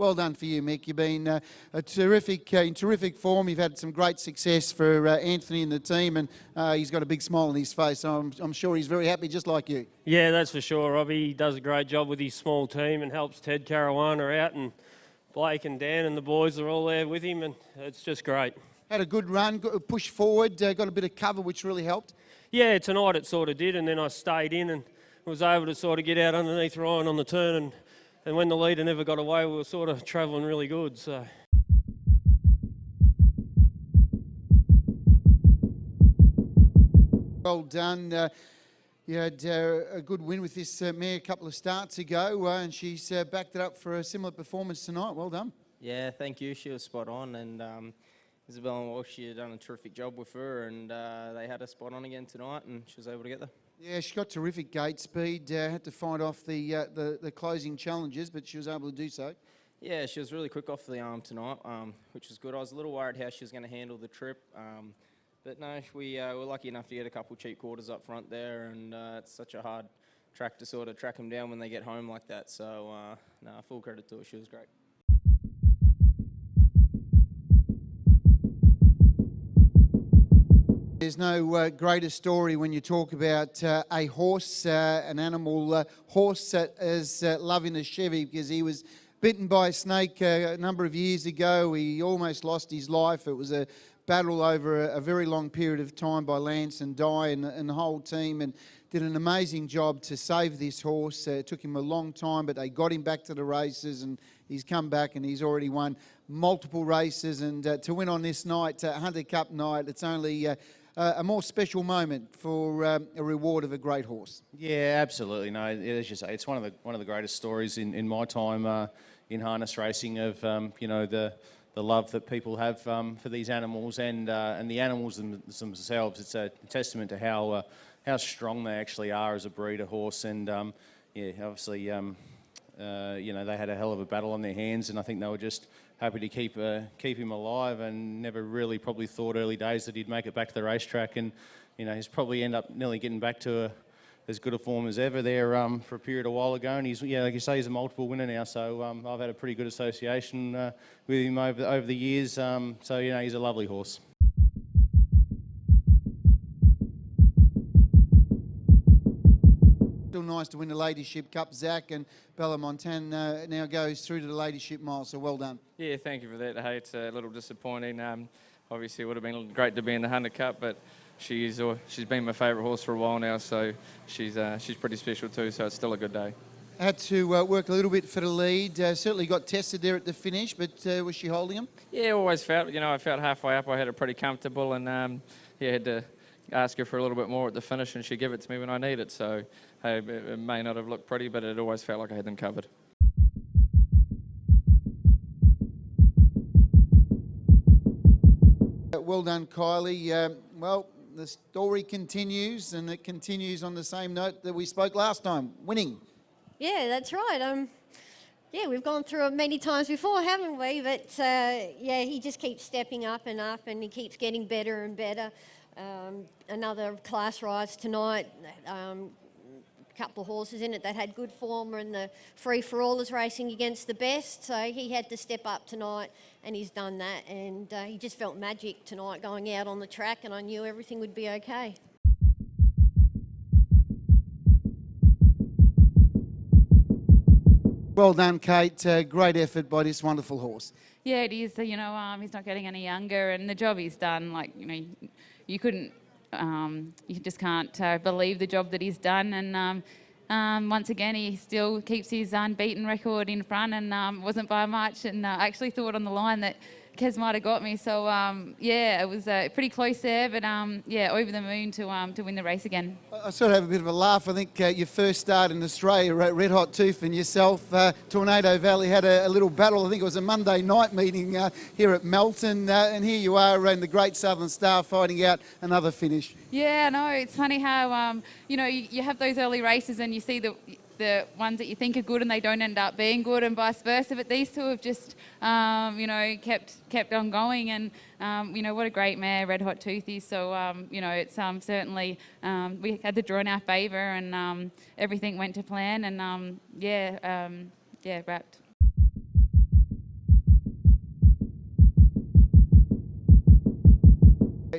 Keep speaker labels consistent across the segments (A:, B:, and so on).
A: well done for you, Mick. You've been in terrific form. You've had some great success for Anthony and the team, and he's got a big smile on his face, so I'm sure he's very happy, just like you.
B: Yeah, that's for sure, Robbie. He does a great job with his small team and helps Ted Caruana out, and Blake and Dan and the boys are all there with him, and it's just great.
A: Had a good run, pushed forward, got a bit of cover, which really helped.
B: Yeah, tonight it sort of did, and then I stayed in and was able to sort of get out underneath Ryan on the turn, and when the leader never got away, we were sort of travelling really good. So.
A: Well done. You had a good win with this mare a couple of starts ago, and she's backed it up for a similar performance tonight. Well done.
C: Yeah, thank you. She was spot on, and Isabel and Walsh, she had done a terrific job with her, and they had her spot on again tonight, and she was able to get there.
A: Yeah, she got terrific gate speed, had to fight off the closing challenges, but she was able to do so.
C: Yeah, she was really quick off the arm tonight, which was good. I was a little worried how she was going to handle the trip, but no, we were lucky enough to get a couple cheap quarters up front there, and it's such a hard track to sort of track them down when they get home like that. So, no, full credit to her. She was great.
A: There's no greater story when you talk about a horse, an animal horse that is loving the Chevy, because he was bitten by a snake a number of years ago. He almost lost his life. It was a battle over a very long period of time by Lance and Di and the whole team, and did an amazing job to save this horse. It took him a long time, but they got him back to the races, and he's come back and he's already won multiple races. And to win on this night, Hunter Cup night, it's only a more special moment for a reward of a great horse.
D: Yeah, absolutely. No, as you say, it's one of the greatest stories in my time in harness racing of the love that people have for these animals and the animals themselves. It's a testament to how strong they actually are as a breed of horse, and obviously they had a hell of a battle on their hands, and I think they were just happy to keep him alive, and never really probably thought early days that he'd make it back to the racetrack, and he's probably end up nearly getting back to as good a form as ever there for a period a while ago, and he's like you say, he's a multiple winner now, so I've had a pretty good association with him over the years, so he's a lovely horse.
A: Still nice to win the Ladyship Cup, Zach, and Bella Montana now goes through to the Ladyship Mile, so well done.
E: Yeah, thank you for that. Hey, it's a little disappointing. Obviously, it would have been great to be in the Hunter Cup, but she's been my favourite horse for a while now, so she's pretty special too, so it's still a good day.
A: Had to work a little bit for the lead. Certainly got tested there at the finish, but was she holding him?
E: Yeah, always felt, I felt halfway up I had it pretty comfortable, and had to ask her for a little bit more at the finish, and she gave it to me when I need it. So hey, it may not have looked pretty, but it always felt like I had them covered.
A: Well done, Kylie. Well, the story continues, and it continues on the same note that we spoke last time, winning.
F: Yeah, that's right. Yeah, we've gone through it many times before, haven't we? But he just keeps stepping up, and he keeps getting better and better. Another class rise tonight. Couple of horses in it that had good form, and the free-for-allers racing against the best, so he had to step up tonight, and he's done that, and he just felt magic tonight going out on the track, and I knew everything would be okay.
A: Well done, Kate. Great effort by this wonderful horse.
G: Yeah, it is. He's not getting any younger, and the job he's done, you couldn't, you just can't believe the job that he's done. And once again, he still keeps his unbeaten record in front, and wasn't by much. And I actually thought on the line that Kez might have got me. So it was pretty close there, but over the moon to win the race again.
A: I sort of have a bit of a laugh. I think your first start in Australia, Red Hot Tooth and yourself, Tornado Valley had a little battle. I think it was a Monday night meeting here at Melton, and here you are in the Great Southern Star fighting out another finish.
G: Yeah, no, it's funny how you have those early races and you see the ones that you think are good and they don't end up being good, and vice versa. But these two have just, kept on going, and what a great mare Red Hot Tooth is. So it's certainly we had the draw in our favour, and everything went to plan, and wrapped.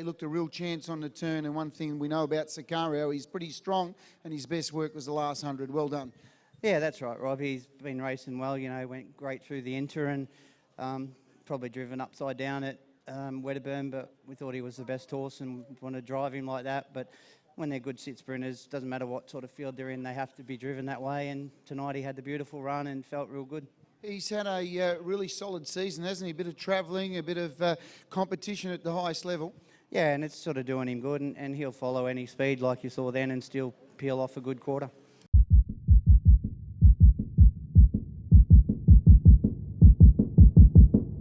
A: he looked a real chance on the turn. And one thing we know about Sicario, he's pretty strong, and his best work was the last 100. Well done.
H: Yeah, that's right, Rob. He's been racing well. Went great through the inter and probably driven upside down at Wedderburn, but we thought he was the best horse and wanted to drive him like that. But when they're good sit sprinters, doesn't matter what sort of field they're in, they have to be driven that way. And tonight he had the beautiful run and felt real good.
A: He's had a really solid season, hasn't he? A bit of travelling, a bit of competition at the highest level.
H: Yeah, and it's sort of doing him good, and he'll follow any speed like you saw then and still peel off a good quarter.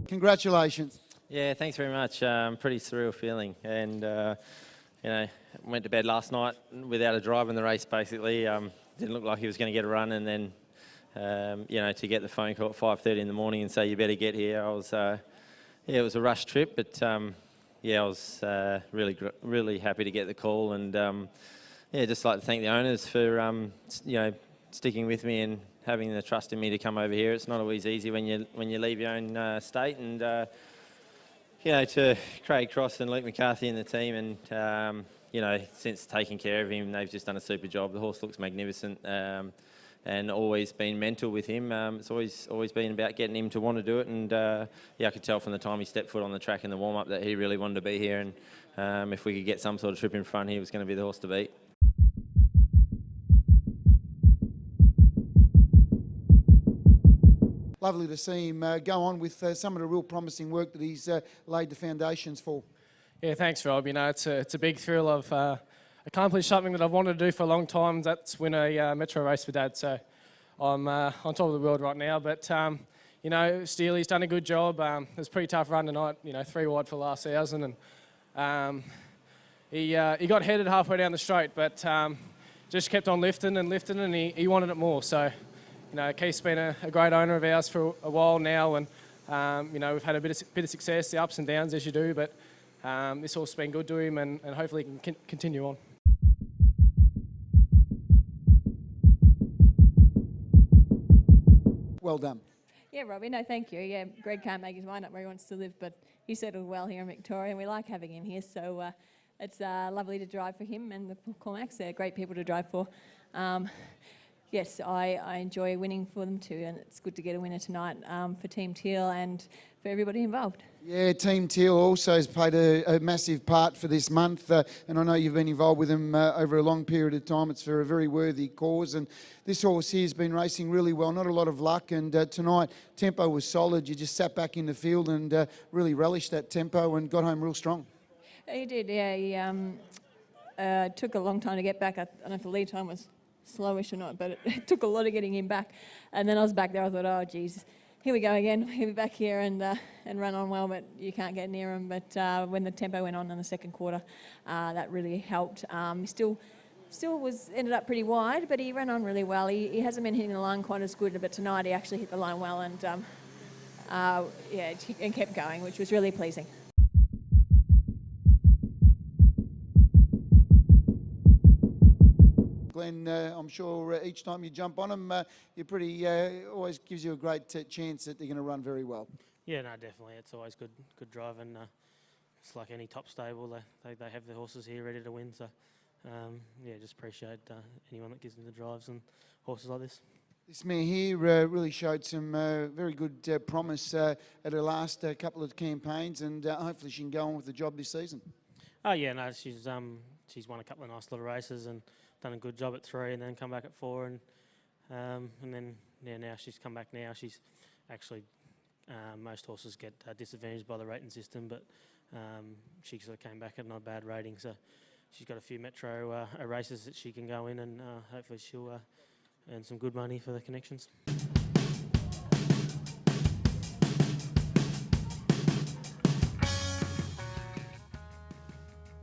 A: Congratulations.
I: Yeah, thanks very much. Pretty surreal feeling, and went to bed last night without a drive in the race. Basically, didn't look like he was going to get a run, and then to get the phone call at 5:30 in the morning and say you better get here, I was it was a rush trip, but I was really happy to get the call, and just like to thank the owners for sticking with me and having the trust in me to come over here. It's not always easy when you leave your own state, and to Craig Cross and Luke McCarthy and the team, and since taking care of him, they've just done a super job. The horse looks magnificent, and always been mental with him. It's always been about getting him to want to do it, and I could tell from the time he stepped foot on the track in the warm up that he really wanted to be here, and if we could get some sort of trip in front, he was going to be the horse to beat.
A: Lovely to see him go on with some of the real promising work that he's laid the foundations for.
J: Yeah, thanks, Rob. It's a big thrill. I've accomplished something that I've wanted to do for a long time. That's win a Metro race for Dad. So I'm on top of the world right now. But Steely's done a good job. It was a pretty tough run tonight. 3 wide for the last 1,000, and he got headed halfway down the straight, but just kept on lifting, and he wanted it more. So. Keith's been a great owner of ours for a while now, and we've had a bit of success, the ups and downs as you do, but this horse has been good to him, and hopefully he can continue on.
A: Well done.
K: Yeah, Robbie, no, thank you. Yeah, Greg can't make his mind up where he wants to live, but he settled well here in Victoria, and we like having him here, so it's lovely to drive for him and the Cormacs. They're great people to drive for. Yes, I enjoy winning for them too, and it's good to get a winner tonight for Team Teal and for everybody involved.
A: Yeah, Team Teal also has played a massive part for this month, and I know you've been involved with them over a long period of time. It's for a very worthy cause, and this horse here has been racing really well. Not a lot of luck, and tonight tempo was solid. You just sat back in the field and really relished that tempo and got home real strong.
K: He did, yeah. He took a long time to get back. I don't know if the lead time was slowish or not, but it took a lot of getting him back. And then I was back there, I thought, oh geez, here we go again. He'll be back here and run on well, but you can't get near him. But when the tempo went on in the second quarter, that really helped. He still ended up pretty wide, but he ran on really well. He hasn't been hitting the line quite as good, but tonight he actually hit the line well, and and kept going, which was really pleasing.
A: Glen, I'm sure each time you jump on them, you're pretty always gives you a great chance that they're going to run very well.
B: Yeah, no, definitely. It's always good driving. It's like any top stable. They have the horses here ready to win. So, just appreciate anyone that gives them the drives and horses like this.
A: This mare here really showed some very good promise at her last couple of campaigns, and hopefully she can go on with the job this season.
B: Oh yeah, no, she's won a couple of nice little races and done a good job at 3, and then come back at 4, and then now she's come back. Now she's actually most horses get disadvantaged by the rating system, but she sort of came back at not a bad rating, so she's got a few Metro races that she can go in, and hopefully she'll earn some good money for the connections.